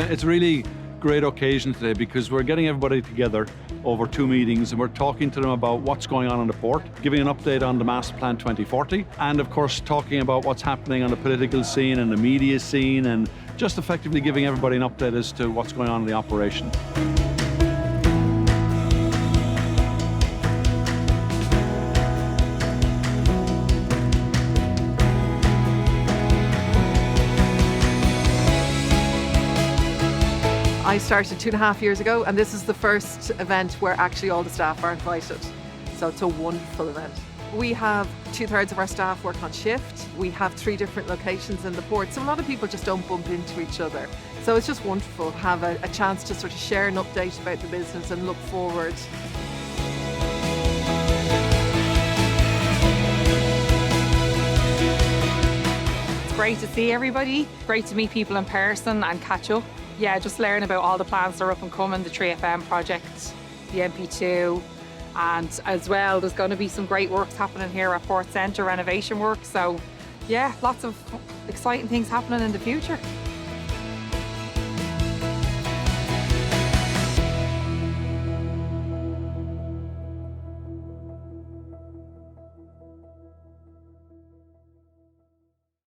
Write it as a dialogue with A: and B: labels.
A: It's really great occasion today because we're getting everybody together over 2 meetings and we're talking to them about what's going on in the port, giving an update on the Master Plan 2040, and of course talking about what's happening on the political scene and the media scene, and just effectively giving everybody an update as to what's going on in the operation.
B: I started 2.5 years ago, and this is the first event where actually all the staff are invited. So it's a wonderful event. We have 2/3 of our staff work on shift. We have 3 different locations in the port, so a lot of people just don't bump into each other. So it's just wonderful to have a chance to sort of share an update about the business and look forward.
C: It's great to see everybody, great to meet people in person and catch up. Yeah, just learn about all the plans that are up and coming, the 3FM project, the MP2, and as well there's going to be some great works happening here at Port Centre, renovation work. So yeah, lots of exciting things happening in the future.